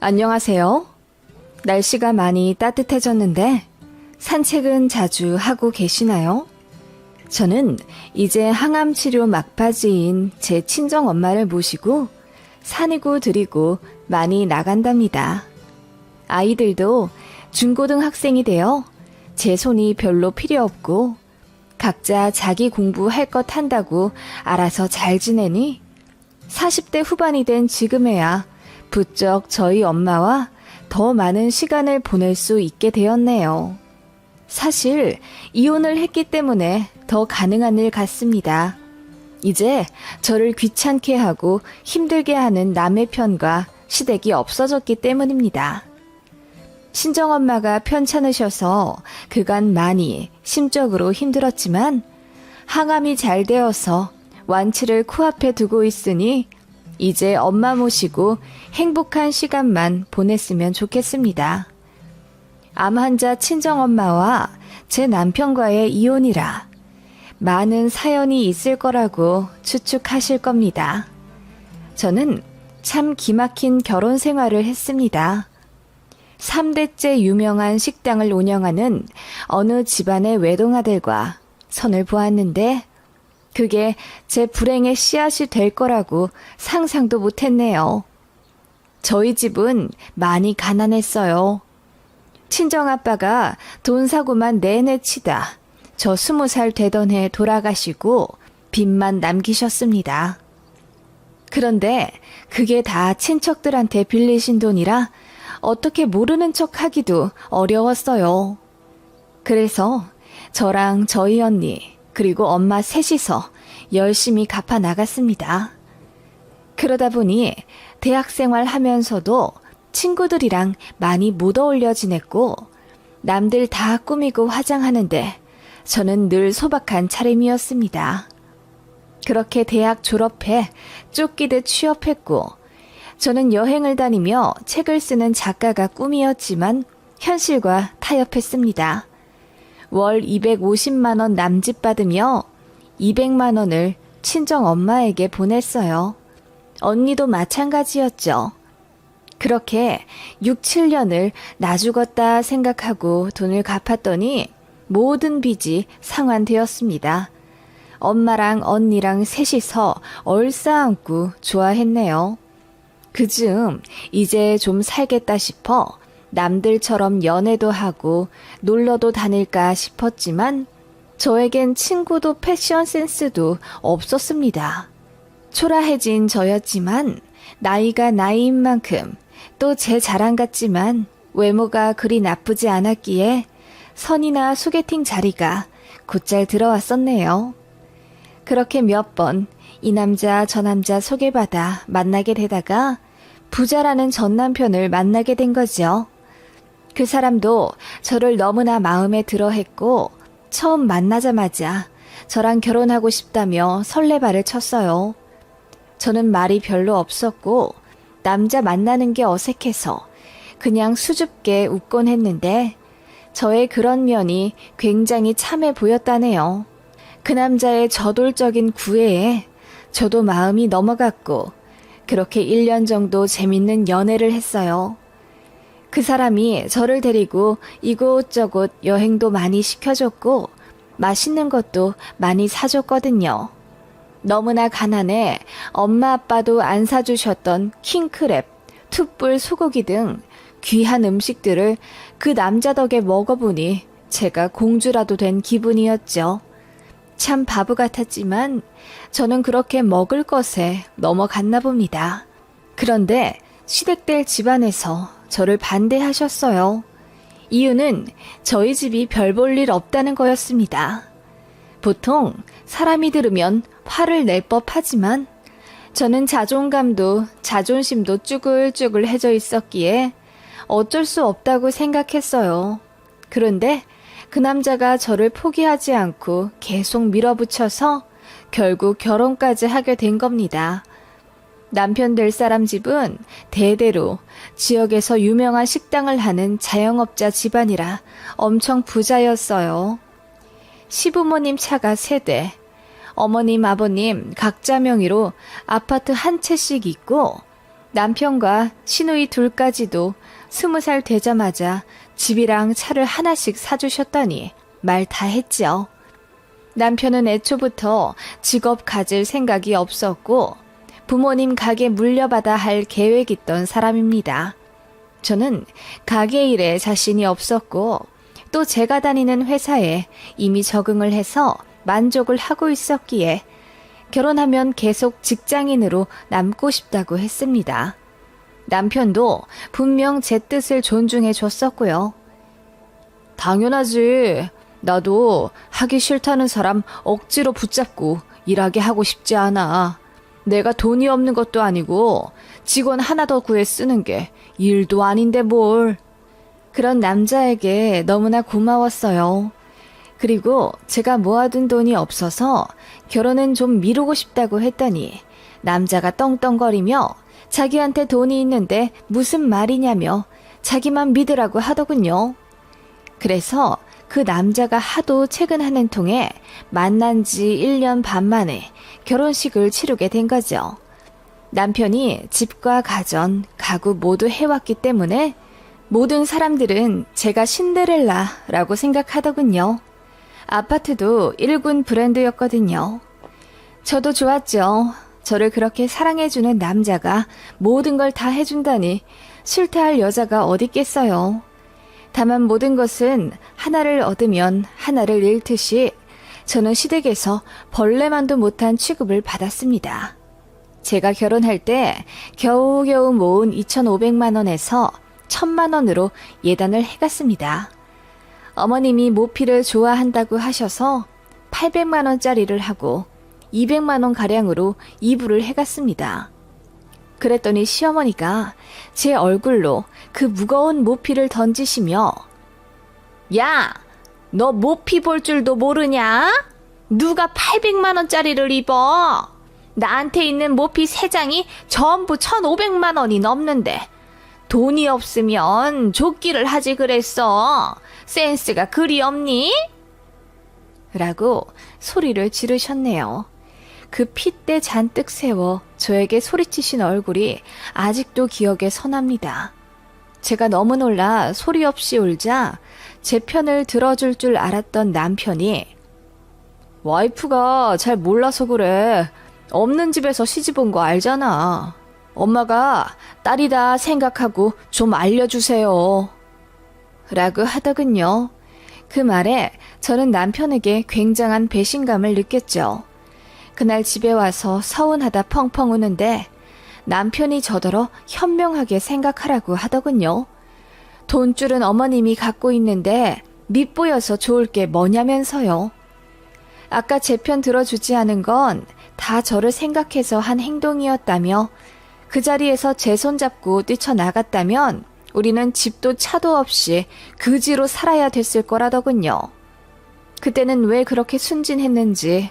안녕하세요. 날씨가 많이 따뜻해졌는데 산책은 자주 하고 계시나요? 저는 이제 항암 치료 막바지인 제 친정 엄마를 모시고 산이고 들이고 많이 나간답니다. 아이들도 중고등학생이 되어 제 손이 별로 필요 없고 각자 자기 공부할 것 한다고 알아서 잘 지내니 40대 후반이 된 지금에야 부쩍 저희 엄마와 더 많은 시간을 보낼 수 있게 되었네요. 사실 이혼을 했기 때문에 더 가능한 일 같습니다. 이제 저를 귀찮게 하고 힘들게 하는 남의 편과 시댁이 없어졌기 때문입니다. 친정엄마가 편찮으셔서 그간 많이 심적으로 힘들었지만 항암이 잘 되어서 완치를 코앞에 두고 있으니 이제 엄마 모시고 행복한 시간만 보냈으면 좋겠습니다. 암 환자 친정엄마와 제 남편과의 이혼이라 많은 사연이 있을 거라고 추측하실 겁니다. 저는 참 기막힌 결혼 생활을 했습니다. 3대째 유명한 식당을 운영하는 어느 집안의 외동아들과 선을 보았는데 그게 제 불행의 씨앗이 될 거라고 상상도 못했네요. 저희 집은 많이 가난했어요. 친정아빠가 돈 사고만 내내 치다 저 20살 되던 해 돌아가시고 빚만 남기셨습니다. 그런데 그게 다 친척들한테 빌리신 돈이라 어떻게 모르는 척 하기도 어려웠어요. 그래서 저랑 저희 언니 그리고 엄마 셋이서 열심히 갚아 나갔습니다. 그러다 보니 대학생활 하면서도 친구들이랑 많이 못 어울려 지냈고 남들 다 꾸미고 화장하는데 저는 늘 소박한 차림이었습니다. 그렇게 대학 졸업해 쫓기듯 취업했고 저는 여행을 다니며 책을 쓰는 작가가 꿈이었지만 현실과 타협했습니다. 월 250만 원 남집 받으며 200만 원을 친정 엄마에게 보냈어요. 언니도 마찬가지였죠. 그렇게 6, 7년을 나 죽었다 생각하고 돈을 갚았더니 모든 빚이 상환되었습니다. 엄마랑 언니랑 셋이서 얼싸안고 좋아했네요. 그즈음 이제 좀 살겠다 싶어 남들처럼 연애도 하고 놀러도 다닐까 싶었지만 저에겐 친구도 패션 센스도 없었습니다. 초라해진 저였지만 나이가 나이인 만큼 또 제 자랑 같지만 외모가 그리 나쁘지 않았기에 선이나 소개팅 자리가 곧잘 들어왔었네요. 그렇게 몇 번 이 남자 저 남자 소개받아 만나게 되다가 부자라는 전 남편을 만나게 된 거죠. 그 사람도 저를 너무나 마음에 들어 했고 처음 만나자마자 저랑 결혼하고 싶다며 설레발을 쳤어요. 저는 말이 별로 없었고 남자 만나는 게 어색해서 그냥 수줍게 웃곤 했는데 저의 그런 면이 굉장히 참해 보였다네요. 그 남자의 저돌적인 구애에 저도 마음이 넘어갔고 그렇게 1년 정도 재밌는 연애를 했어요. 그 사람이 저를 데리고 이곳저곳 여행도 많이 시켜줬고 맛있는 것도 많이 사줬거든요. 너무나 가난해 엄마 아빠도 안 사주셨던 킹크랩, 툭불 소고기 등 귀한 음식들을 그 남자 덕에 먹어보니 제가 공주라도 된 기분이었죠. 참 바보 같았지만 저는 그렇게 먹을 것에 넘어갔나 봅니다. 그런데 시댁들 집안에서 저를 반대하셨어요. 이유는 저희 집이 별 볼 일 없다는 거였습니다. 보통 사람이 들으면 화를 낼 법하지만 저는 자존감도 자존심도 쭈글쭈글해져 있었기에 어쩔 수 없다고 생각했어요. 그런데 그 남자가 저를 포기하지 않고 계속 밀어붙여서 결국 결혼까지 하게 된 겁니다. 남편 될 사람 집은 대대로 지역에서 유명한 식당을 하는 자영업자 집안이라 엄청 부자였어요. 시부모님 차가 3대, 어머님, 아버님 각자 명의로 아파트 한 채씩 있고 남편과 시누이 둘까지도 20살 되자마자 집이랑 차를 하나씩 사주셨더니 말 다 했죠. 남편은 애초부터 직업 가질 생각이 없었고 부모님 가게 물려받아 할 계획이 있던 사람입니다. 저는 가게 일에 자신이 없었고 또 제가 다니는 회사에 이미 적응을 해서 만족을 하고 있었기에 결혼하면 계속 직장인으로 남고 싶다고 했습니다. 남편도 분명 제 뜻을 존중해 줬었고요. 당연하지. 나도 하기 싫다는 사람 억지로 붙잡고 일하게 하고 싶지 않아. 내가 돈이 없는 것도 아니고 직원 하나 더 구해 쓰는 게 일도 아닌데 뭘. 그런 남자에게 너무나 고마웠어요. 그리고 제가 모아둔 돈이 없어서 결혼은 좀 미루고 싶다고 했더니 남자가 떵떵거리며 자기한테 돈이 있는데 무슨 말이냐며 자기만 믿으라고 하더군요. 그래서 그 남자가 하도 최근하는 통에 만난 지 1년 반 만에 결혼식을 치르게 된 거죠. 남편이 집과 가전, 가구 모두 해왔기 때문에 모든 사람들은 제가 신데렐라라고 생각하더군요. 아파트도 1군 브랜드였거든요. 저도 좋았죠. 저를 그렇게 사랑해주는 남자가 모든 걸 다 해준다니 싫다할 여자가 어디 있겠어요. 다만 모든 것은 하나를 얻으면 하나를 잃듯이 저는 시댁에서 벌레만도 못한 취급을 받았습니다. 제가 결혼할 때 겨우겨우 모은 2,500만 원에서 1,000만 원으로 예단을 해갔습니다. 어머님이 모피를 좋아한다고 하셔서 800만 원짜리를 하고 200만 원 가량으로 이불을 해갔습니다. 그랬더니 시어머니가 제 얼굴로 그 무거운 모피를 던지시며 야! 너 모피 볼 줄도 모르냐? 누가 800만 원짜리를 입어? 나한테 있는 모피 3장이 전부 1,500만 원이 넘는데 돈이 없으면 줬기를 하지 그랬어. 센스가 그리 없니? 라고 소리를 지르셨네요. 그 핏대 잔뜩 세워 저에게 소리치신 얼굴이 아직도 기억에 선합니다. 제가 너무 놀라 소리 없이 울자 제 편을 들어줄 줄 알았던 남편이 와이프가 잘 몰라서 그래. 없는 집에서 시집 온 거 알잖아. 엄마가 딸이다 생각하고 좀 알려주세요. 라고 하더군요. 그 말에 저는 남편에게 굉장한 배신감을 느꼈죠. 그날 집에 와서 서운하다 펑펑 우는데 남편이 저더러 현명하게 생각하라고 하더군요. 돈줄은 어머님이 갖고 있는데 밉보여서 좋을 게 뭐냐면서요. 아까 제 편 들어주지 않은 건 다 저를 생각해서 한 행동이었다며 그 자리에서 제 손잡고 뛰쳐나갔다면 우리는 집도 차도 없이 그지로 살아야 됐을 거라더군요. 그때는 왜 그렇게 순진했는지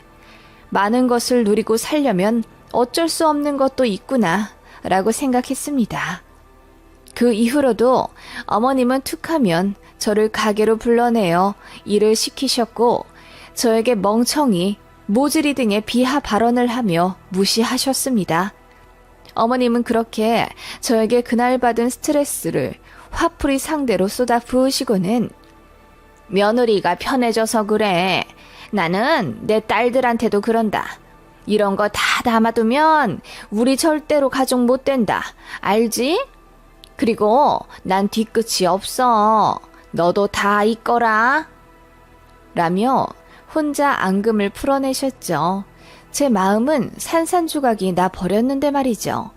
많은 것을 누리고 살려면 어쩔 수 없는 것도 있구나 라고 생각했습니다. 그 이후로도 어머님은 툭하면 저를 가게로 불러내어 일을 시키셨고 저에게 멍청이, 모질이 등의 비하 발언을 하며 무시하셨습니다. 어머님은 그렇게 저에게 그날 받은 스트레스를 화풀이 상대로 쏟아 부으시고는 며느리가 편해져서 그래. 나는 내 딸들한테도 그런다. 이런 거 다 담아두면 우리 절대로 가족 못 된다. 알지? 그리고 난 뒤끝이 없어. 너도 다 있거라. 라며 혼자 앙금을 풀어내셨죠. 제 마음은 산산조각이 나 버렸는데 말이죠.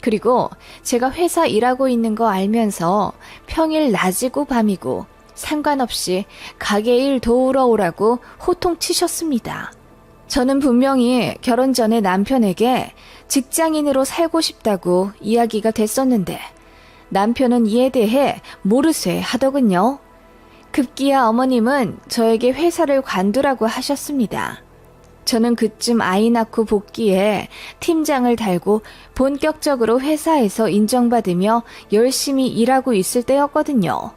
그리고 제가 회사 일하고 있는 거 알면서 평일 낮이고 밤이고 상관없이 가게 일 도우러 오라고 호통치셨습니다. 저는 분명히 결혼 전에 남편에게 직장인으로 살고 싶다고 이야기가 됐었는데 남편은 이에 대해 모르쇠 하더군요. 급기야 어머님은 저에게 회사를 관두라고 하셨습니다. 저는 그쯤 아이 낳고 복귀해 팀장을 달고 본격적으로 회사에서 인정받으며 열심히 일하고 있을 때였거든요.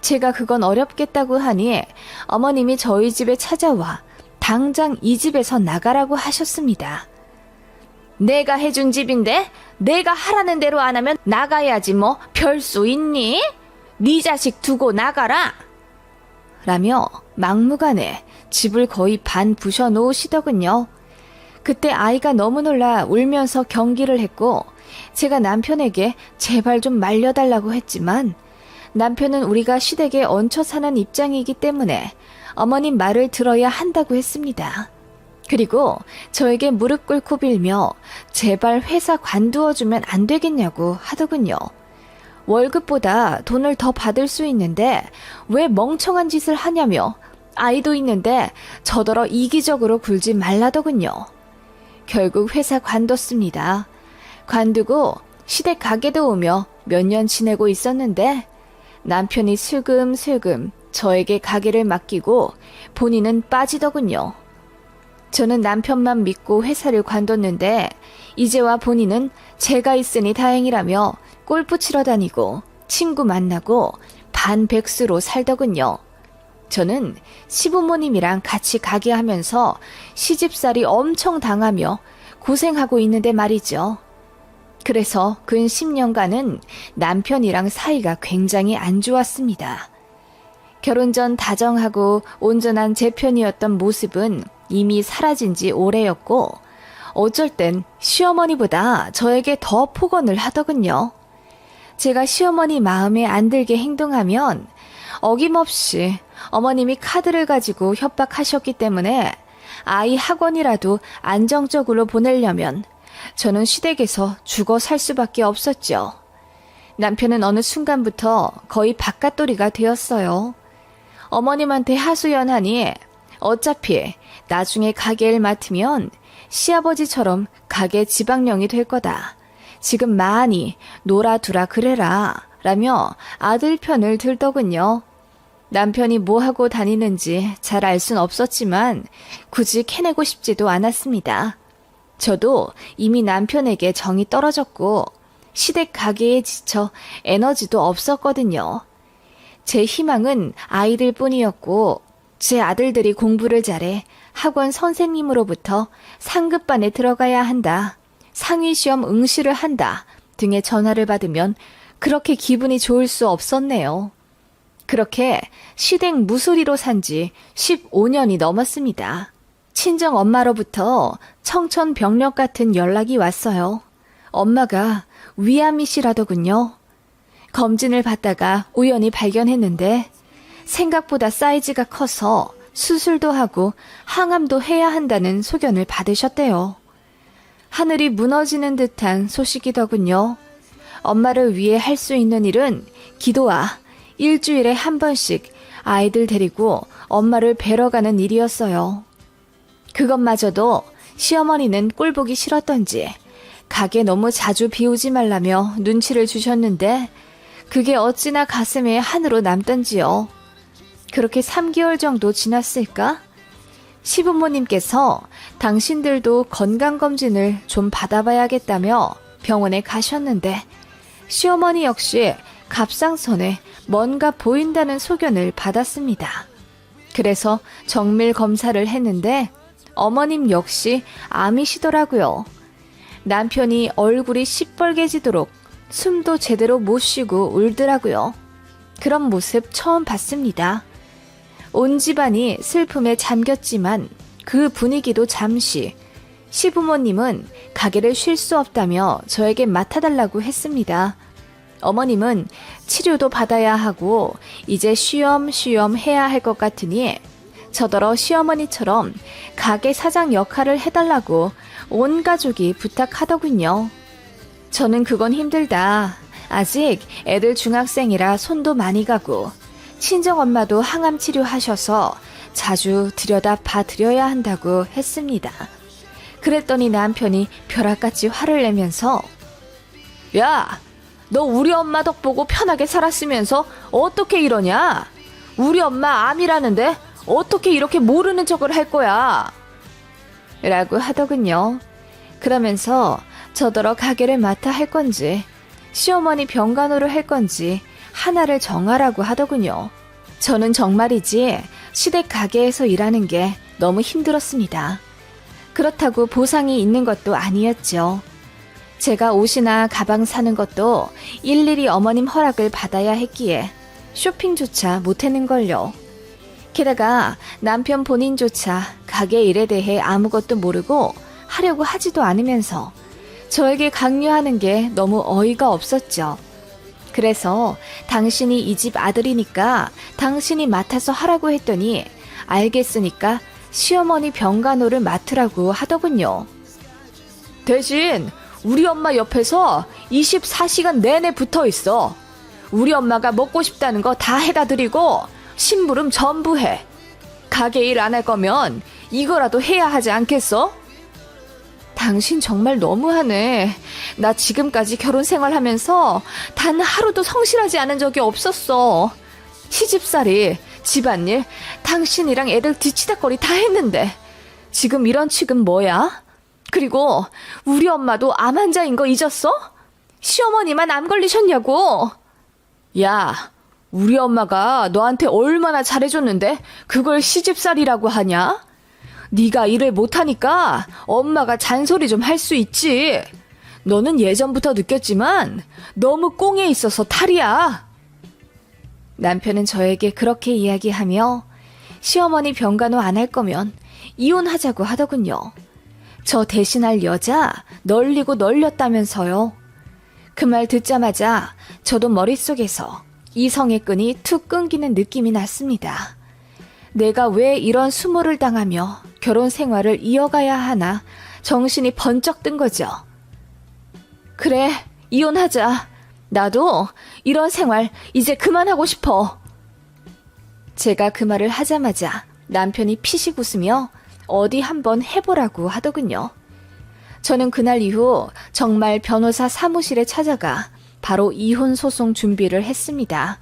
제가 그건 어렵겠다고 하니 어머님이 저희 집에 찾아와 당장 이 집에서 나가라고 하셨습니다. 내가 해준 집인데 내가 하라는 대로 안 하면 나가야지 뭐 별 수 있니? 네 자식 두고 나가라! 라며 막무가내 집을 거의 반 부셔 놓으시더군요. 그때 아이가 너무 놀라 울면서 경기를 했고 제가 남편에게 제발 좀 말려달라고 했지만 남편은 우리가 시댁에 얹혀 사는 입장이기 때문에 어머님 말을 들어야 한다고 했습니다. 그리고 저에게 무릎 꿇고 빌며 제발 회사 관두어주면 안 되겠냐고 하더군요. 월급보다 돈을 더 받을 수 있는데 왜 멍청한 짓을 하냐며 아이도 있는데 저더러 이기적으로 굴지 말라더군요. 결국 회사 관뒀습니다. 관두고 시댁 가게도 오며 몇 년 지내고 있었는데 남편이 슬금슬금 저에게 가게를 맡기고 본인은 빠지더군요. 저는 남편만 믿고 회사를 관뒀는데 이제와 본인은 제가 있으니 다행이라며 골프 치러 다니고 친구 만나고 반백수로 살더군요. 저는 시부모님이랑 같이 가게 하면서 시집살이 엄청 당하며 고생하고 있는데 말이죠. 그래서 근 10년간은 남편이랑 사이가 굉장히 안 좋았습니다. 결혼 전 다정하고 온전한 제 편이었던 모습은 이미 사라진 지 오래였고 어쩔 땐 시어머니보다 저에게 더 폭언을 하더군요. 제가 시어머니 마음에 안 들게 행동하면 어김없이 어머님이 카드를 가지고 협박하셨기 때문에 아이 학원이라도 안정적으로 보내려면 저는 시댁에서 죽어 살 수밖에 없었죠. 남편은 어느 순간부터 거의 바깥돌이가 되었어요. 어머님한테 하소연하니 어차피 나중에 가게를 맡으면 시아버지처럼 가게 지방령이 될 거다. 지금 많이 놀아두라 그래라 라며 아들 편을 들더군요. 남편이 뭐하고 다니는지 잘 알 순 없었지만 굳이 캐내고 싶지도 않았습니다. 저도 이미 남편에게 정이 떨어졌고 시댁 가게에 지쳐 에너지도 없었거든요. 제 희망은 아이들 뿐이었고 제 아들들이 공부를 잘해 학원 선생님으로부터 상급반에 들어가야 한다, 상위시험 응시를 한다 등의 전화를 받으면 그렇게 기분이 좋을 수 없었네요. 그렇게 시댁 무소리로 산 지 15년이 넘었습니다. 친정 엄마로부터 청천벽력 같은 연락이 왔어요. 엄마가 위암이시라더군요. 검진을 받다가 우연히 발견했는데 생각보다 사이즈가 커서 수술도 하고 항암도 해야 한다는 소견을 받으셨대요. 하늘이 무너지는 듯한 소식이더군요. 엄마를 위해 할 수 있는 일은 기도와 일주일에 한 번씩 아이들 데리고 엄마를 뵈러 가는 일이었어요. 그것마저도 시어머니는 꼴보기 싫었던지 가게 너무 자주 비우지 말라며 눈치를 주셨는데 그게 어찌나 가슴에 한으로 남던지요. 그렇게 3개월 정도 지났을까? 시부모님께서 당신들도 건강검진을 좀 받아봐야겠다며 병원에 가셨는데 시어머니 역시 갑상선에 뭔가 보인다는 소견을 받았습니다. 그래서 정밀 검사를 했는데 어머님 역시 암이시더라고요. 남편이 얼굴이 시뻘개지도록 숨도 제대로 못 쉬고 울더라고요. 그런 모습 처음 봤습니다. 온 집안이 슬픔에 잠겼지만 그 분위기도 잠시 시부모님은 가게를 쉴 수 없다며 저에게 맡아달라고 했습니다. 어머님은 치료도 받아야 하고 이제 쉬엄쉬엄 해야 할 것 같으니 저더러 시어머니처럼 가게 사장 역할을 해달라고 온 가족이 부탁하더군요. 저는 그건 힘들다. 아직 애들 중학생이라 손도 많이 가고 친정엄마도 항암 치료하셔서 자주 들여다 봐드려야 한다고 했습니다. 그랬더니 남편이 벼락같이 화를 내면서 야! 너 우리 엄마 덕 보고 편하게 살았으면서 어떻게 이러냐? 우리 엄마 암이라는데 어떻게 이렇게 모르는 척을 할 거야? 라고 하더군요. 그러면서 저더러 가게를 맡아 할 건지 시어머니 병간호를 할 건지 하나를 정하라고 하더군요. 저는 정말이지 시댁 가게에서 일하는 게 너무 힘들었습니다. 그렇다고 보상이 있는 것도 아니었죠. 제가 옷이나 가방 사는 것도 일일이 어머님 허락을 받아야 했기에 쇼핑조차 못했는걸요. 게다가 남편 본인조차 가게 일에 대해 아무것도 모르고 하려고 하지도 않으면서 저에게 강요하는 게 너무 어이가 없었죠. 그래서 당신이 이 집 아들이니까 당신이 맡아서 하라고 했더니 알겠으니까 시어머니 병간호를 맡으라고 하더군요. 대신 우리 엄마 옆에서 24시간 내내 붙어 있어. 우리 엄마가 먹고 싶다는 거 다 해다 드리고 심부름 전부 해. 가게 일 안 할 거면 이거라도 해야 하지 않겠어? 당신 정말 너무하네. 나 지금까지 결혼 생활하면서 단 하루도 성실하지 않은 적이 없었어. 시집살이, 집안일, 당신이랑 애들 뒤치다꺼리 다 했는데 지금 이런 취급 뭐야? 그리고 우리 엄마도 암 환자인 거 잊었어? 시어머니만 암 걸리셨냐고. 야, 우리 엄마가 너한테 얼마나 잘해줬는데 그걸 시집살이라고 하냐? 네가 일을 못하니까 엄마가 잔소리 좀 할 수 있지. 너는 예전부터 느꼈지만 너무 꽁에 있어서 탈이야. 남편은 저에게 그렇게 이야기하며 시어머니 병간호 안 할 거면 이혼하자고 하더군요. 저 대신할 여자 널리고 널렸다면서요. 그 말 듣자마자 저도 머릿속에서 이성의 끈이 툭 끊기는 느낌이 났습니다. 내가 왜 이런 수모를 당하며 결혼 생활을 이어가야 하나 정신이 번쩍 든 거죠. 그래, 이혼하자. 나도 이런 생활 이제 그만하고 싶어. 제가 그 말을 하자마자 남편이 피식 웃으며 어디 한번 해보라고 하더군요. 저는 그날 이후 정말 변호사 사무실에 찾아가 바로 이혼 소송 준비를 했습니다.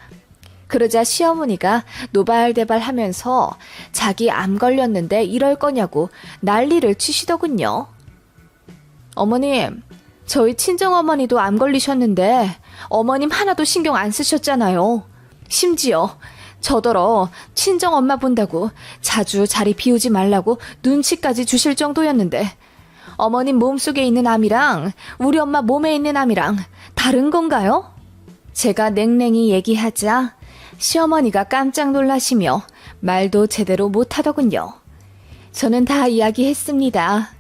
그러자 시어머니가 노발대발 하면서 자기 암 걸렸는데 이럴 거냐고 난리를 치시더군요. 어머님, 저희 친정어머니도 암 걸리셨는데 어머님 하나도 신경 안 쓰셨잖아요. 심지어 저더러 친정엄마 본다고 자주 자리 비우지 말라고 눈치까지 주실 정도였는데 어머님 몸속에 있는 암이랑 우리 엄마 몸에 있는 암이랑 다른 건가요? 제가 냉랭히 얘기하자 시어머니가 깜짝 놀라시며 말도 제대로 못하더군요. 저는 다 이야기했습니다.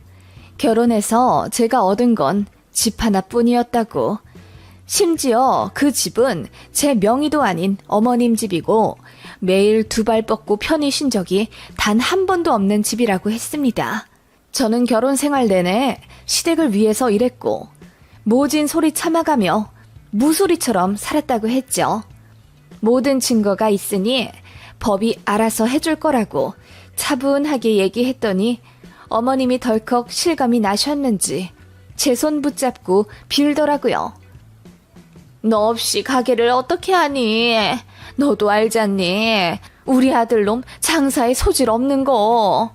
결혼해서 제가 얻은 건 집 하나뿐이었다고. 심지어 그 집은 제 명의도 아닌 어머님 집이고 매일 두 발 뻗고 편히 쉰 적이 단 한 번도 없는 집이라고 했습니다. 저는 결혼 생활 내내 시댁을 위해서 일했고 모진 소리 참아가며 무소리처럼 살았다고 했죠. 모든 증거가 있으니 법이 알아서 해줄 거라고 차분하게 얘기했더니 어머님이 덜컥 실감이 나셨는지 제 손 붙잡고 빌더라고요. 너 없이 가게를 어떻게 하니? 너도 알잖니? 우리 아들놈 장사에 소질 없는 거.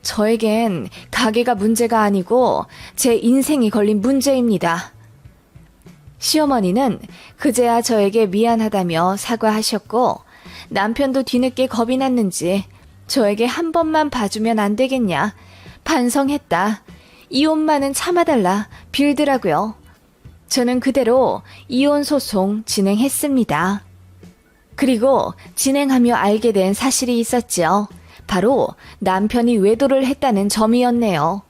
저에겐 가게가 문제가 아니고 제 인생이 걸린 문제입니다. 시어머니는 그제야 저에게 미안하다며 사과하셨고 남편도 뒤늦게 겁이 났는지 저에게 한 번만 봐주면 안 되겠냐 반성했다. 이혼만은 참아달라 빌더라고요. 저는 그대로 이혼 소송 진행했습니다. 그리고 진행하며 알게 된 사실이 있었죠. 바로 남편이 외도를 했다는 점이었네요.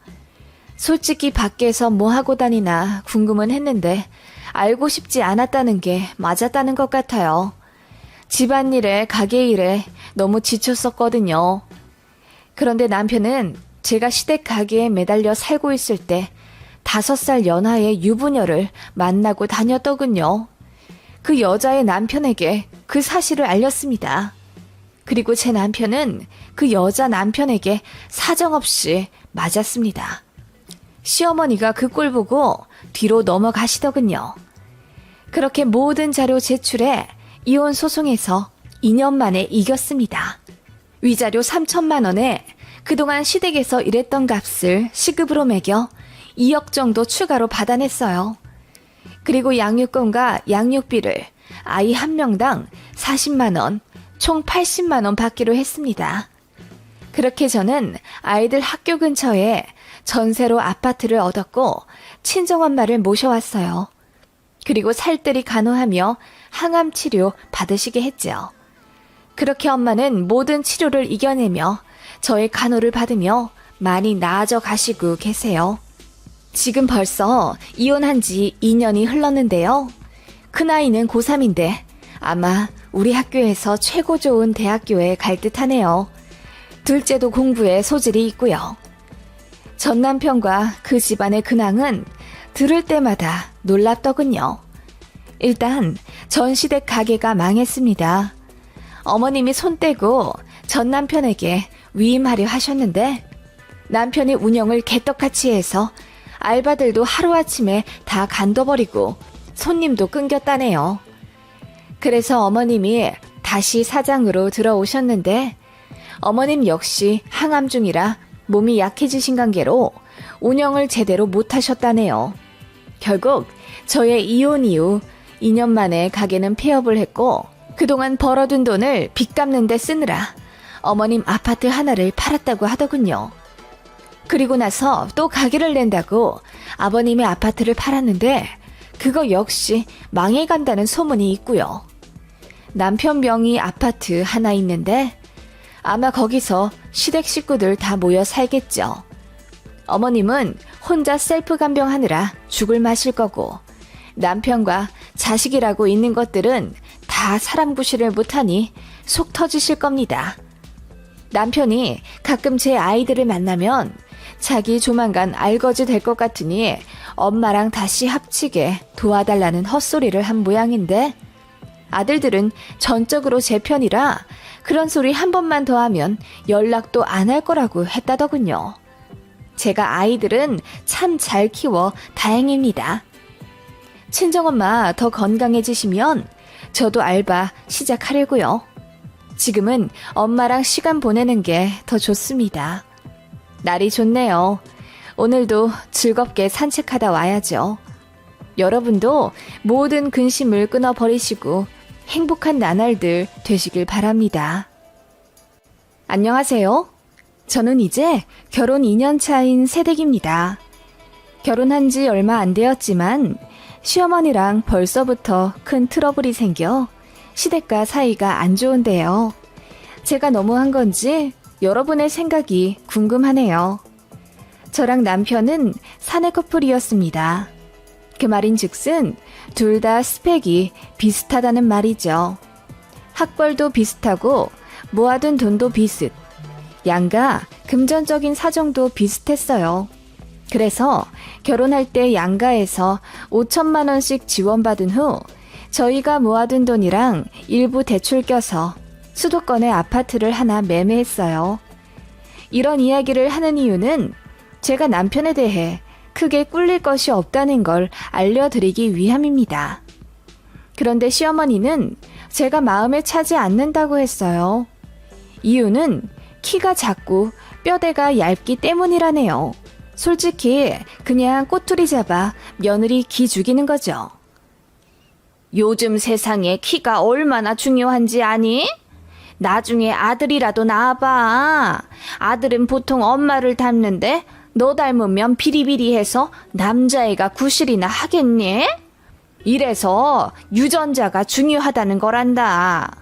솔직히 밖에서 뭐 하고 다니나 궁금은 했는데 알고 싶지 않았다는 게 맞았다는 것 같아요. 집안일에 가게 일에 너무 지쳤었거든요. 그런데 남편은 제가 시댁 가게에 매달려 살고 있을 때 5살 연하의 유부녀를 만나고 다녔더군요. 그 여자의 남편에게 그 사실을 알렸습니다. 그리고 제 남편은 그 여자 남편에게 사정없이 맞았습니다. 시어머니가 그 꼴 보고 뒤로 넘어가시더군요. 그렇게 모든 자료 제출해 이혼 소송에서 2년 만에 이겼습니다. 위자료 3천만 원에 그동안 시댁에서 일했던 값을 시급으로 매겨 2억 정도 추가로 받아냈어요. 그리고 양육권과 양육비를 아이 한 명당 40만 원, 총 80만 원 받기로 했습니다. 그렇게 저는 아이들 학교 근처에 전세로 아파트를 얻었고 친정엄마를 모셔왔어요. 그리고 살뜰히 간호하며 항암 치료 받으시게 했죠. 그렇게 엄마는 모든 치료를 이겨내며 저의 간호를 받으며 많이 나아져 가시고 계세요. 지금 벌써 이혼한 지 2년이 흘렀는데요. 큰아이는 고3인데 아마 우리 학교에서 최고 좋은 대학교에 갈 듯하네요. 둘째도 공부에 소질이 있고요. 전 남편과 그 집안의 근황은 들을 때마다 놀랍더군요. 일단 전시댁 가게가 망했습니다. 어머님이 손 떼고 전 남편에게 위임하려 하셨는데 남편이 운영을 개떡같이 해서 알바들도 하루아침에 다 간둬버리고 손님도 끊겼다네요. 그래서 어머님이 다시 사장으로 들어오셨는데 어머님 역시 항암 중이라 몸이 약해지신 관계로 운영을 제대로 못하셨다네요. 결국 저의 이혼 이후 2년 만에 가게는 폐업을 했고 그동안 벌어둔 돈을 빚 갚는 데 쓰느라 어머님 아파트 하나를 팔았다고 하더군요. 그리고 나서 또 가게를 낸다고 아버님의 아파트를 팔았는데 그거 역시 망해간다는 소문이 있고요. 남편 명의 아파트 하나 있는데 아마 거기서 시댁 식구들 다 모여 살겠죠. 어머님은 혼자 셀프 간병하느라 죽을 마실 거고 남편과 자식이라고 있는 것들은 다 사람 구실을 못하니 속 터지실 겁니다. 남편이 가끔 제 아이들을 만나면 자기 조만간 알거지 될 것 같으니 엄마랑 다시 합치게 도와달라는 헛소리를 한 모양인데 아들들은 전적으로 제 편이라 그런 소리 한 번만 더 하면 연락도 안 할 거라고 했다더군요. 제가 아이들은 참 잘 키워 다행입니다. 친정엄마 더 건강해지시면 저도 알바 시작하려고요. 지금은 엄마랑 시간 보내는 게 더 좋습니다. 날이 좋네요. 오늘도 즐겁게 산책하다 와야죠. 여러분도 모든 근심을 끊어버리시고 행복한 나날들 되시길 바랍니다. 안녕하세요. 저는 이제 결혼 2년 차인 새댁입니다. 결혼한 지 얼마 안 되었지만 시어머니랑 벌써부터 큰 트러블이 생겨 시댁과 사이가 안 좋은데요. 제가 너무한 건지 여러분의 생각이 궁금하네요. 저랑 남편은 사내 커플이었습니다. 그 말인즉슨 둘 다 스펙이 비슷하다는 말이죠. 학벌도 비슷하고 모아둔 돈도 비슷, 양가 금전적인 사정도 비슷했어요. 그래서 결혼할 때 양가에서 5천만 원씩 지원받은 후 저희가 모아둔 돈이랑 일부 대출 껴서 수도권의 아파트를 하나 매매했어요. 이런 이야기를 하는 이유는 제가 남편에 대해 크게 꿀릴 것이 없다는 걸 알려드리기 위함입니다. 그런데 시어머니는 제가 마음에 차지 않는다고 했어요. 이유는 키가 작고 뼈대가 얇기 때문이라네요. 솔직히 그냥 꼬투리 잡아 며느리 기 죽이는 거죠. 요즘 세상에 키가 얼마나 중요한지 아니? 나중에 아들이라도 낳아봐. 아들은 보통 엄마를 닮는데 너 닮으면 비리비리해서 남자애가 구실이나 하겠니? 이래서 유전자가 중요하다는 거란다.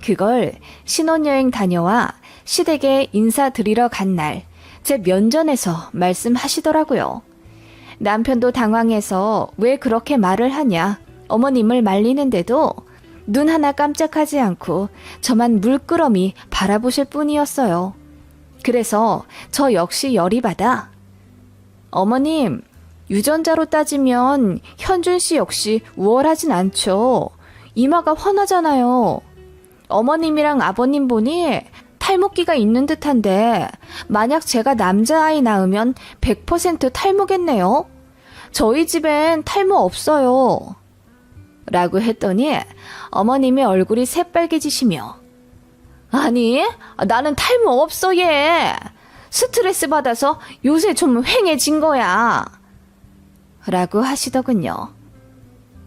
그걸 신혼여행 다녀와 시댁에 인사드리러 간 날 제 면전에서 말씀하시더라고요. 남편도 당황해서 왜 그렇게 말을 하냐 어머님을 말리는데도 눈 하나 깜짝하지 않고 저만 물끄러미 바라보실 뿐이었어요. 그래서 저 역시 열이 받아 어머님, 유전자로 따지면 현준 씨 역시 우월하진 않죠. 이마가 훤하잖아요. 어머님이랑 아버님 보니 탈모기가 있는 듯한데 만약 제가 남자아이 낳으면 100% 탈모겠네요. 저희 집엔 탈모 없어요. 라고 했더니 어머님의 얼굴이 새빨개지시며 아니, 나는 탈모 없어 얘. 스트레스 받아서 요새 좀 휑해진 거야. 라고 하시더군요.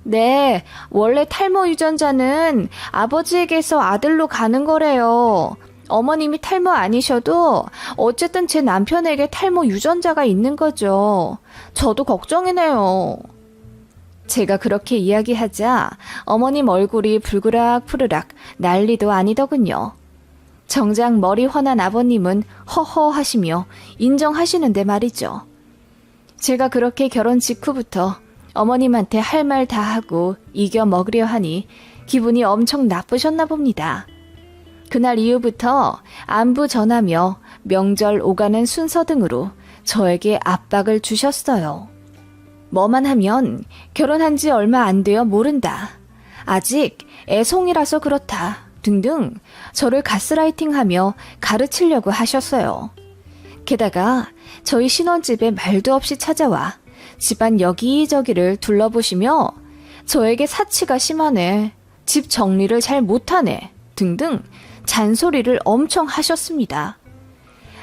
네, 원래 탈모 유전자는 아버지에게서 아들로 가는 거래요. 어머님이 탈모 아니셔도 어쨌든 제 남편에게 탈모 유전자가 있는 거죠. 저도 걱정이네요. 제가 그렇게 이야기하자 어머님 얼굴이 불그락 푸르락 난리도 아니더군요. 정작 머리 훤한 아버님은 허허 하시며 인정하시는데 말이죠. 제가 그렇게 결혼 직후부터 어머님한테 할 말 다 하고 이겨 먹으려 하니 기분이 엄청 나쁘셨나 봅니다. 그날 이후부터 안부 전하며 명절 오가는 순서 등으로 저에게 압박을 주셨어요. 뭐만 하면 결혼한 지 얼마 안 되어 모른다. 아직 애송이라서 그렇다. 등등 저를 가스라이팅하며 가르치려고 하셨어요. 게다가 저희 신혼집에 말도 없이 찾아와 집안 여기저기를 둘러보시며 저에게 사치가 심하네, 집 정리를 잘 못하네 등등 잔소리를 엄청 하셨습니다.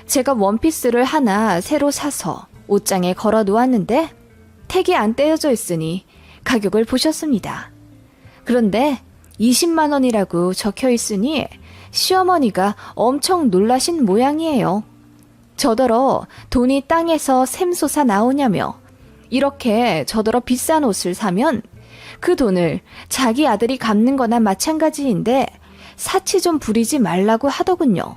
제가 원피스를 하나 새로 사서 옷장에 걸어 놓았는데 택이 안 떼어져 있으니 가격을 보셨습니다. 그런데 20만 원이라고 적혀 있으니 시어머니가 엄청 놀라신 모양이에요. 저더러 돈이 땅에서 샘솟아 나오냐며 이렇게 저더러 비싼 옷을 사면 그 돈을 자기 아들이 갚는 거나 마찬가지인데 사치 좀 부리지 말라고 하더군요.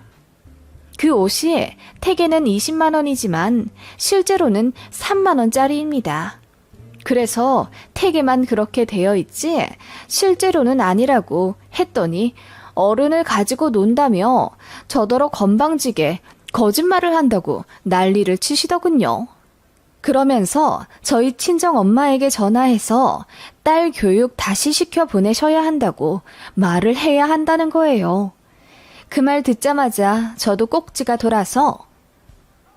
그 옷이 택에는 20만 원이지만 실제로는 3만 원짜리입니다. 그래서 택에만 그렇게 되어 있지 실제로는 아니라고 했더니 어른을 가지고 논다며 저더러 건방지게 거짓말을 한다고 난리를 치시더군요. 그러면서 저희 친정 엄마에게 전화해서 딸 교육 다시 시켜 보내셔야 한다고 말을 해야 한다는 거예요. 그 말 듣자마자 저도 꼭지가 돌아서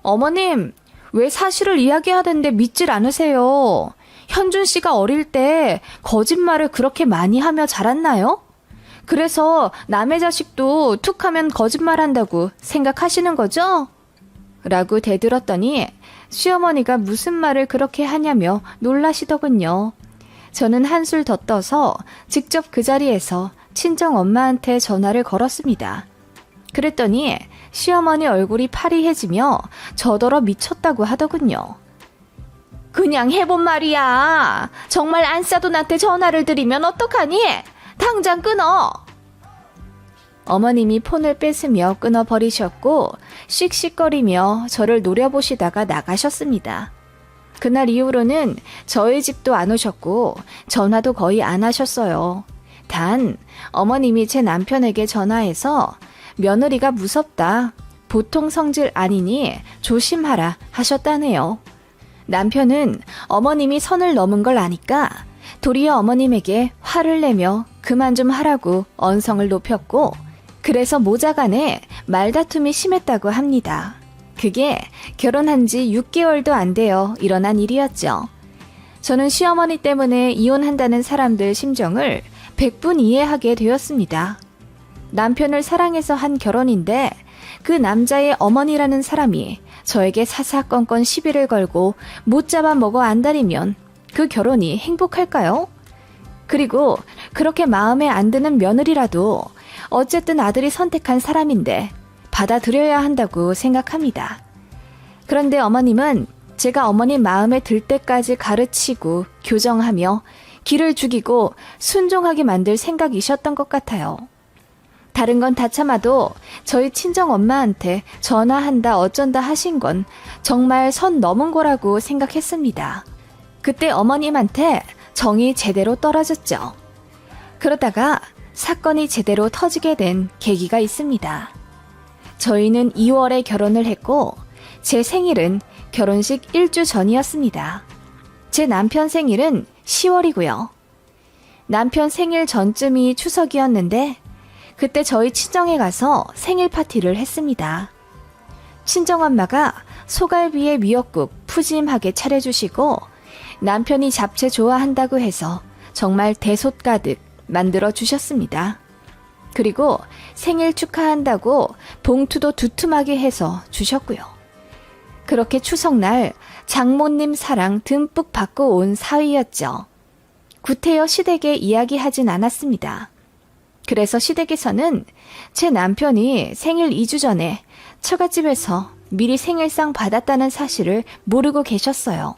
어머님, 왜 사실을 이야기하던데 믿질 않으세요? 현준 씨가 어릴 때 거짓말을 그렇게 많이 하며 자랐나요? 그래서 남의 자식도 툭 하면 거짓말한다고 생각하시는 거죠? 라고 대들었더니 시어머니가 무슨 말을 그렇게 하냐며 놀라시더군요. 저는 한술 더 떠서 직접 그 자리에서 친정 엄마한테 전화를 걸었습니다. 그랬더니 시어머니 얼굴이 파리해지며 저더러 미쳤다고 하더군요. 그냥 해본 말이야. 정말 안 싸도 나한테 전화를 드리면 어떡하니? 당장 끊어. 어머님이 폰을 뺏으며 끊어버리셨고 씩씩거리며 저를 노려보시다가 나가셨습니다. 그날 이후로는 저희 집도 안 오셨고 전화도 거의 안 하셨어요. 단 어머님이 제 남편에게 전화해서 며느리가 무섭다, 보통 성질 아니니 조심하라 하셨다네요. 남편은 어머님이 선을 넘은 걸 아니까 도리어 어머님에게 화를 내며 그만 좀 하라고 언성을 높였고 그래서 모자간에 말다툼이 심했다고 합니다. 그게 결혼한 지 6개월도 안 되어 일어난 일이었죠. 저는 시어머니 때문에 이혼한다는 사람들 심정을 100분 이해하게 되었습니다. 남편을 사랑해서 한 결혼인데 그 남자의 어머니라는 사람이 저에게 사사건건 시비를 걸고 못 잡아먹어 안달이면 그 결혼이 행복할까요? 그리고 그렇게 마음에 안 드는 며느리라도 어쨌든 아들이 선택한 사람인데 받아들여야 한다고 생각합니다. 그런데 어머님은 제가 어머님 마음에 들 때까지 가르치고 교정하며 기를 죽이고 순종하게 만들 생각이셨던 것 같아요. 다른 건 다 참아도 저희 친정 엄마한테 전화한다 어쩐다 하신 건 정말 선 넘은 거라고 생각했습니다. 그때 어머님한테 정이 제대로 떨어졌죠. 그러다가 사건이 제대로 터지게 된 계기가 있습니다. 저희는 2월에 결혼을 했고 제 생일은 결혼식 1주 전이었습니다. 제 남편 생일은 10월이고요. 남편 생일 전쯤이 추석이었는데 그때 저희 친정에 가서 생일 파티를 했습니다. 친정엄마가 소갈비에 미역국 푸짐하게 차려주시고 남편이 잡채 좋아한다고 해서 정말 대솥 가득 만들어 주셨습니다. 그리고 생일 축하한다고 봉투도 두툼하게 해서 주셨고요. 그렇게 추석날 장모님 사랑 듬뿍 받고 온 사위였죠. 구태여 시댁에 이야기하진 않았습니다. 그래서 시댁에서는 제 남편이 생일 2주 전에 처갓집에서 미리 생일상 받았다는 사실을 모르고 계셨어요.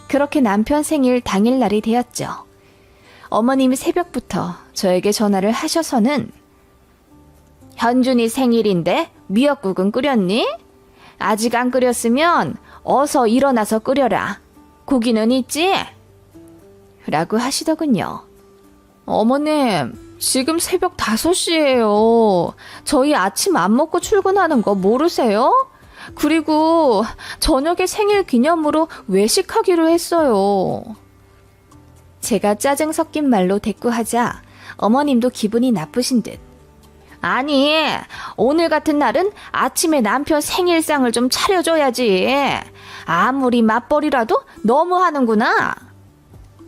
그렇게 남편 생일 당일날이 되었죠. 어머님이 새벽부터 저에게 전화를 하셔서는 현준이 생일인데 미역국은 끓였니? 아직 안 끓였으면 어서 일어나서 끓여라. 고기는 있지? 라고 하시더군요. 어머님, 지금 새벽 5시예요. 저희 아침 안 먹고 출근하는 거 모르세요? 그리고 저녁에 생일 기념으로 외식하기로 했어요. 제가 짜증 섞인 말로 대꾸하자 어머님도 기분이 나쁘신 듯. 아니, 오늘 같은 날은 아침에 남편 생일상을 좀 차려줘야지. 아무리 맞벌이라도 너무하는구나.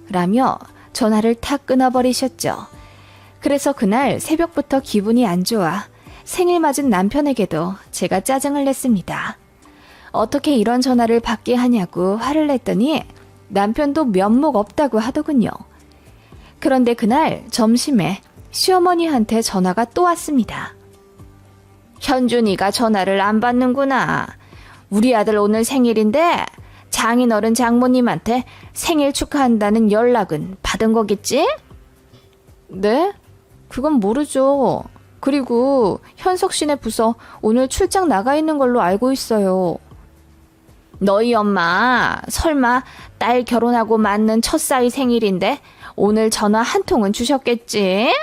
라며 전화를 탁 끊어버리셨죠. 그래서 그날 새벽부터 기분이 안 좋아 생일 맞은 남편에게도 제가 짜증을 냈습니다. 어떻게 이런 전화를 받게 하냐고 화를 냈더니 남편도 면목 없다고 하더군요. 그런데 그날 점심에 시어머니한테 전화가 또 왔습니다. 현준이가 전화를 안 받는구나. 우리 아들 오늘 생일인데 장인어른 장모님한테 생일 축하한다는 연락은 받은 거겠지? 네? 그건 모르죠. 그리고 현석 씨네 부서 오늘 출장 나가 있는 걸로 알고 있어요. 너희 엄마 설마 딸 결혼하고 맞는 첫사위 생일인데 오늘 전화 한 통은 주셨겠지?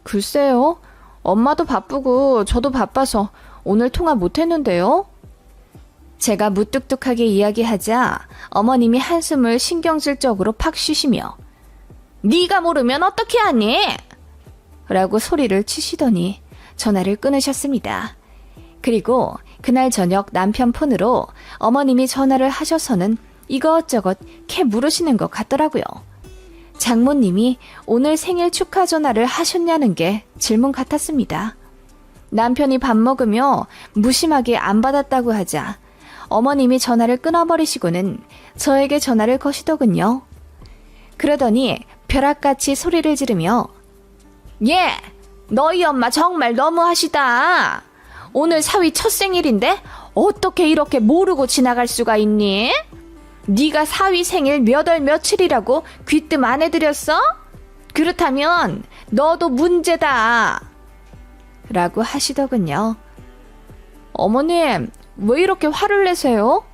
글쎄요. 엄마도 바쁘고 저도 바빠서 오늘 통화 못했는데요. 제가 무뚝뚝하게 이야기하자 어머님이 한숨을 신경질적으로 팍 쉬시며 네가 모르면 어떻게 하니? 라고 소리를 치시더니 전화를 끊으셨습니다. 그리고 그날 저녁 남편 폰으로 어머님이 전화를 하셔서는 이것저것 캐 물으시는 것 같더라고요. 장모님이 오늘 생일 축하 전화를 하셨냐는 게 질문 같았습니다. 남편이 밥 먹으며 무심하게 안 받았다고 하자 어머님이 전화를 끊어버리시고는 저에게 전화를 거시더군요. 그러더니 벼락같이 소리를 지르며 예! 너희 엄마 정말 너무하시다. 오늘 사위 첫 생일인데 어떻게 이렇게 모르고 지나갈 수가 있니? 네가 사위 생일 몇 월 며칠이라고 귀뜸 안 해드렸어? 그렇다면 너도 문제다. 라고 하시더군요. 어머님, 왜 이렇게 화를 내세요?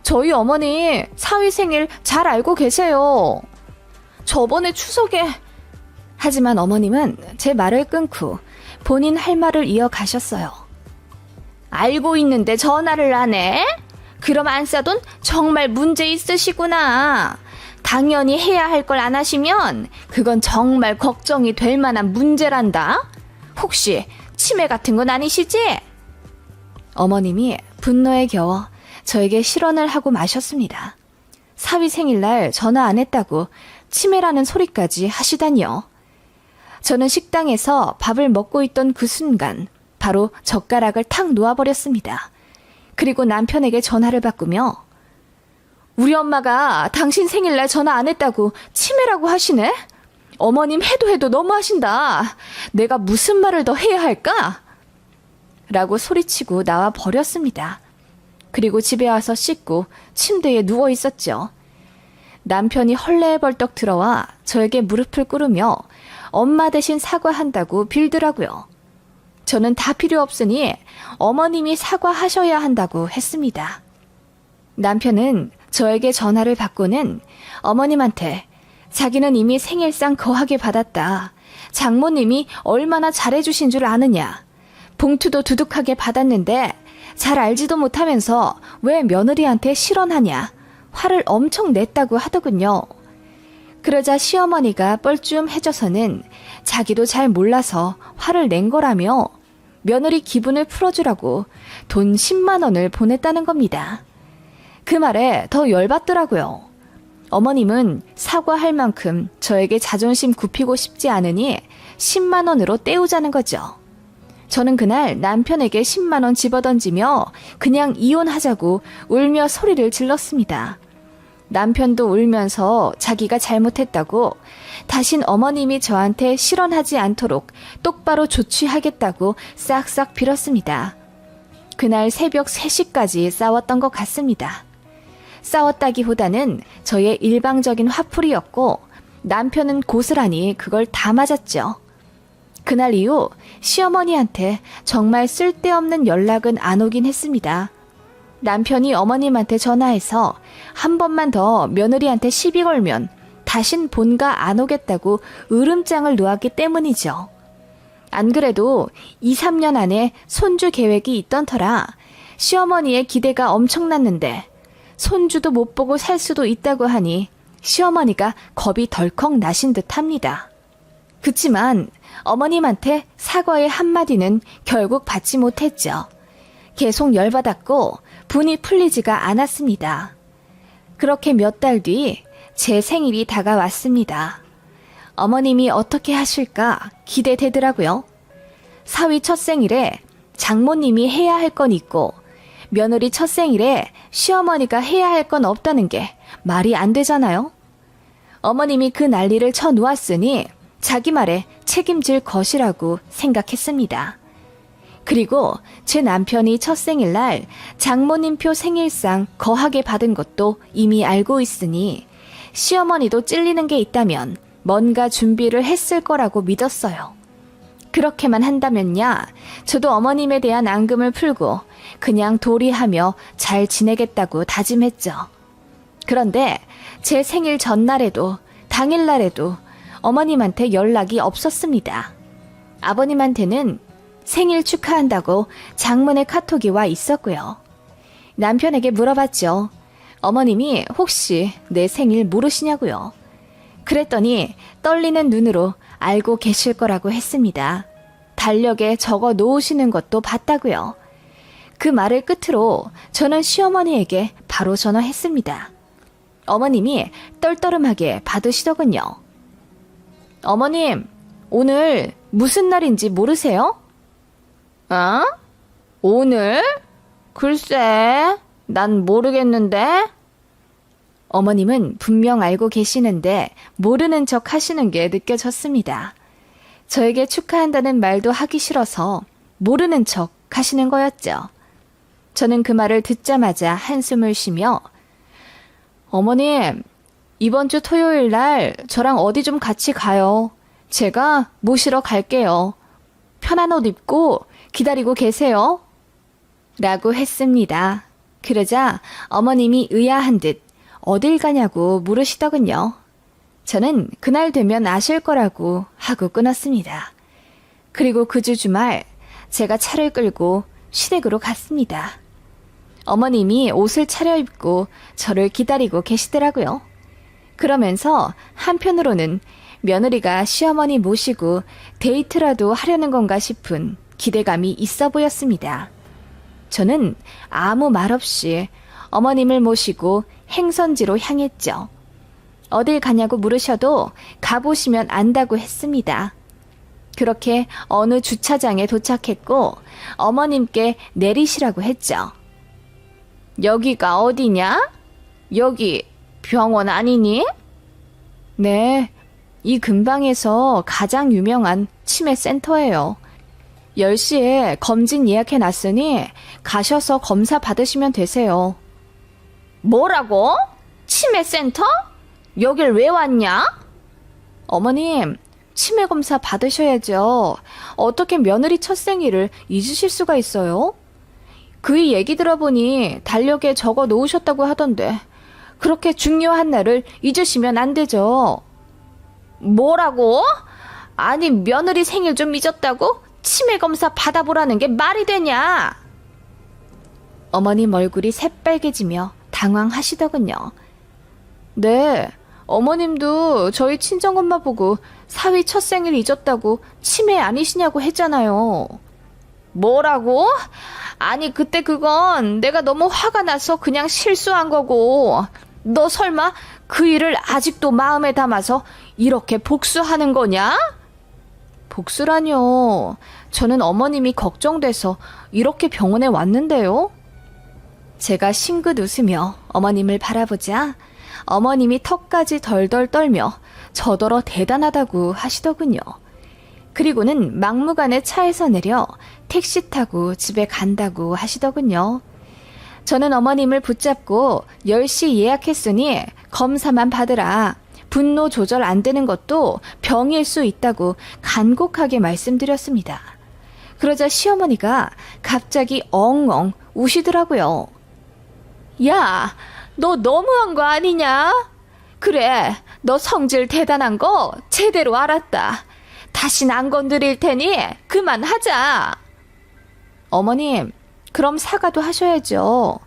저희 어머니 사위 생일 잘 알고 계세요. 저번에 추석에... 하지만 어머님은 제 말을 끊고 본인 할 말을 이어가셨어요. 알고 있는데 전화를 안 해? 그럼 안싸돈 정말 문제 있으시구나. 당연히 해야 할 걸 안 하시면 그건 정말 걱정이 될 만한 문제란다. 혹시 치매 같은 건 아니시지? 어머님이 분노에 겨워 저에게 실언을 하고 마셨습니다. 사위 생일날 전화 안 했다고 치매라는 소리까지 하시다니요. 저는 식당에서 밥을 먹고 있던 그 순간 바로 젓가락을 탁 놓아버렸습니다. 그리고 남편에게 전화를 바꾸며 우리 엄마가 당신 생일날 전화 안 했다고 치매라고 하시네? 어머님 해도 너무하신다. 내가 무슨 말을 더 해야 할까? 라고 소리치고 나와 버렸습니다. 그리고 집에 와서 씻고 침대에 누워 있었죠. 남편이 헐레에 벌떡 들어와 저에게 무릎을 꿇으며 엄마 대신 사과한다고 빌더라고요. 저는 다 필요 없으니 어머님이 사과하셔야 한다고 했습니다. 남편은 저에게 전화를 받고는 어머님한테 자기는 이미 생일상 거하게 받았다. 장모님이 얼마나 잘해주신 줄 아느냐. 봉투도 두둑하게 받았는데 잘 알지도 못하면서 왜 며느리한테 실언하냐. 화를 엄청 냈다고 하더군요. 그러자 시어머니가 뻘쭘해져서는 자기도 잘 몰라서 화를 낸 거라며 며느리 기분을 풀어주라고 돈 10만 원을 보냈다는 겁니다. 그 말에 더 열받더라고요. 어머님은 사과할 만큼 저에게 자존심 굽히고 싶지 않으니 10만 원으로 때우자는 거죠. 저는 그날 남편에게 10만 원 집어던지며 그냥 이혼하자고 울며 소리를 질렀습니다. 남편도 울면서 자기가 잘못했다고 다신 어머님이 저한테 실언하지 않도록 똑바로 조치하겠다고 싹싹 빌었습니다. 그날 새벽 3시까지 싸웠던 것 같습니다. 싸웠다기보다는 저의 일방적인 화풀이였고 남편은 고스란히 그걸 다 맞았죠. 그날 이후 시어머니한테 정말 쓸데없는 연락은 안 오긴 했습니다. 남편이 어머님한테 전화해서 한 번만 더 며느리한테 시비 걸면 다신 본가 안 오겠다고 으름장을 놓았기 때문이죠. 안 그래도 2, 3년 안에 손주 계획이 있던 터라 시어머니의 기대가 엄청났는데 손주도 못 보고 살 수도 있다고 하니 시어머니가 겁이 덜컥 나신 듯 합니다. 그치만 어머님한테 사과의 한마디는 결국 받지 못했죠. 계속 열받았고 분이 풀리지가 않았습니다. 그렇게 몇 달 뒤 제 생일이 다가왔습니다. 어머님이 어떻게 하실까 기대되더라고요. 사위 첫 생일에 장모님이 해야 할 건 있고 며느리 첫 생일에 시어머니가 해야 할 건 없다는 게 말이 안 되잖아요. 어머님이 그 난리를 쳐놓았으니 자기 말에 책임질 것이라고 생각했습니다. 그리고 제 남편이 첫 생일날 장모님표 생일상 거하게 받은 것도 이미 알고 있으니 시어머니도 찔리는 게 있다면 뭔가 준비를 했을 거라고 믿었어요. 그렇게만 한다면야 저도 어머님에 대한 앙금을 풀고 그냥 도리하며 잘 지내겠다고 다짐했죠. 그런데 제 생일 전날에도 당일날에도 어머님한테 연락이 없었습니다. 아버님한테는 생일 축하한다고 장문의 카톡이 와 있었고요. 남편에게 물어봤죠. 어머님이 혹시 내 생일 모르시냐고요. 그랬더니 떨리는 눈으로 알고 계실 거라고 했습니다. 달력에 적어 놓으시는 것도 봤다고요. 그 말을 끝으로 저는 시어머니에게 바로 전화했습니다. 어머님이 떨떠름하게 받으시더군요. 어머님, 오늘 무슨 날인지 모르세요? 어? 오늘? 글쎄, 난 모르겠는데? 어머님은 분명 알고 계시는데 모르는 척 하시는 게 느껴졌습니다. 저에게 축하한다는 말도 하기 싫어서 모르는 척 하시는 거였죠. 저는 그 말을 듣자마자 한숨을 쉬며 어머님, 이번 주 토요일 날 저랑 어디 좀 같이 가요. 제가 모시러 갈게요. 편한 옷 입고 기다리고 계세요. 라고 했습니다. 그러자 어머님이 의아한 듯 어딜 가냐고 물으시더군요. 저는 그날 되면 아실 거라고 하고 끊었습니다. 그리고 그 주 주말 제가 차를 끌고 시댁으로 갔습니다. 어머님이 옷을 차려입고 저를 기다리고 계시더라고요. 그러면서 한편으로는 며느리가 시어머니 모시고 데이트라도 하려는 건가 싶은 기대감이 있어 보였습니다. 저는 아무 말 없이 어머님을 모시고 행선지로 향했죠. 어딜 가냐고 물으셔도 가보시면 안다고 했습니다. 그렇게 어느 주차장에 도착했고 어머님께 내리시라고 했죠. 여기가 어디냐? 여기 병원 아니니? 네, 이 근방에서 가장 유명한 치매 센터예요. 10시에 검진 예약해놨으니 가셔서 검사 받으시면 되세요. 뭐라고? 치매 센터? 여길 왜 왔냐? 어머님, 치매 검사 받으셔야죠. 어떻게 며느리 첫 생일을 잊으실 수가 있어요? 그이 얘기 들어보니 달력에 적어 놓으셨다고 하던데 그렇게 중요한 날을 잊으시면 안 되죠. 뭐라고? 아니 며느리 생일 좀 잊었다고? 치매 검사 받아보라는 게 말이 되냐? 어머님 얼굴이 새빨개지며 당황하시더군요. 네, 어머님도 저희 친정엄마 보고 사위 첫 생일 잊었다고 치매 아니시냐고 했잖아요. 뭐라고? 아니 그때 그건 내가 너무 화가 나서 그냥 실수한 거고 너 설마 그 일을 아직도 마음에 담아서 이렇게 복수하는 거냐? 복수라뇨. 저는 어머님이 걱정돼서 이렇게 병원에 왔는데요. 제가 싱긋 웃으며 어머님을 바라보자 어머님이 턱까지 덜덜 떨며 저더러 대단하다고 하시더군요. 그리고는 막무가내 차에서 내려 택시 타고 집에 간다고 하시더군요. 저는 어머님을 붙잡고 10시 예약했으니 검사만 받으라. 분노 조절 안 되는 것도 병일 수 있다고 간곡하게 말씀드렸습니다. 그러자 시어머니가 갑자기 엉엉 우시더라고요. 야, 너 너무한 거 아니냐? 그래, 너 성질 대단한 거 제대로 알았다. 다신 안 건드릴 테니 그만하자. 어머님, 그럼 사과도 하셔야죠.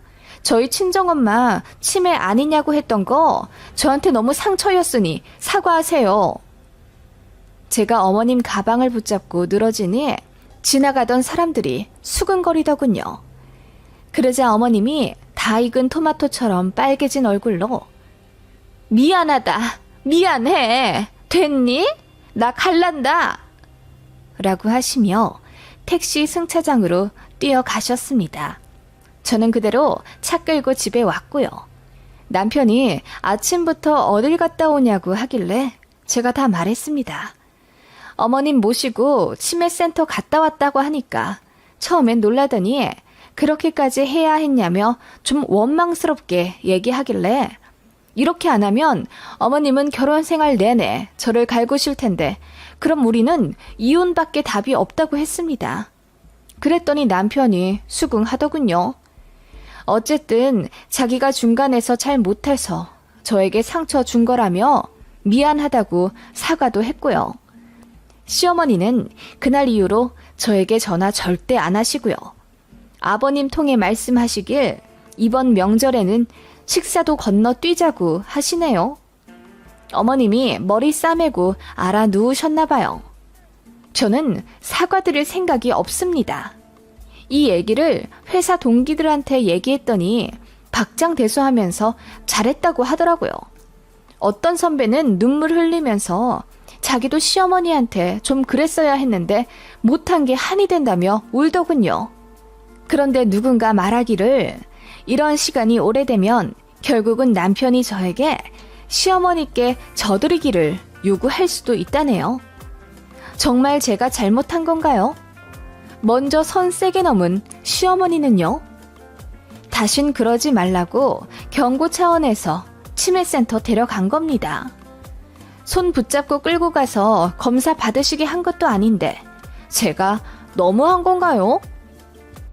저희 친정엄마 치매 아니냐고 했던 거 저한테 너무 상처였으니 사과하세요. 제가 어머님 가방을 붙잡고 늘어지니 지나가던 사람들이 수근거리더군요. 그러자 어머님이 다 익은 토마토처럼 빨개진 얼굴로 미안하다, 미안해, 됐니? 나 갈란다 라고 하시며 택시 승차장으로 뛰어가셨습니다. 저는 그대로 차 끌고 집에 왔고요. 남편이 아침부터 어딜 갔다 오냐고 하길래 제가 다 말했습니다. 어머님 모시고 치매센터 갔다 왔다고 하니까 처음엔 놀라더니 그렇게까지 해야 했냐며 좀 원망스럽게 얘기하길래 이렇게 안 하면 어머님은 결혼 생활 내내 저를 갈구실 텐데 그럼 우리는 이혼밖에 답이 없다고 했습니다. 그랬더니 남편이 수긍하더군요. 어쨌든 자기가 중간에서 잘 못해서 저에게 상처 준 거라며 미안하다고 사과도 했고요. 시어머니는 그날 이후로 저에게 전화 절대 안 하시고요. 아버님 통해 말씀하시길 이번 명절에는 식사도 건너뛰자고 하시네요. 어머님이 머리 싸매고 알아 누우셨나 봐요. 저는 사과드릴 생각이 없습니다. 이 얘기를 회사 동기들한테 얘기했더니 박장대소하면서 잘했다고 하더라고요. 어떤 선배는 눈물 흘리면서 자기도 시어머니한테 좀 그랬어야 했는데 못한 게 한이 된다며 울더군요. 그런데 누군가 말하기를 이런 시간이 오래되면 결국은 남편이 저에게 시어머니께 져드리기를 요구할 수도 있다네요. 정말 제가 잘못한 건가요? 먼저 선 세게 넘은 시어머니는요? 다신 그러지 말라고 경고 차원에서 치매센터 데려간 겁니다. 손 붙잡고 끌고 가서 검사 받으시게 한 것도 아닌데 제가 너무한 건가요?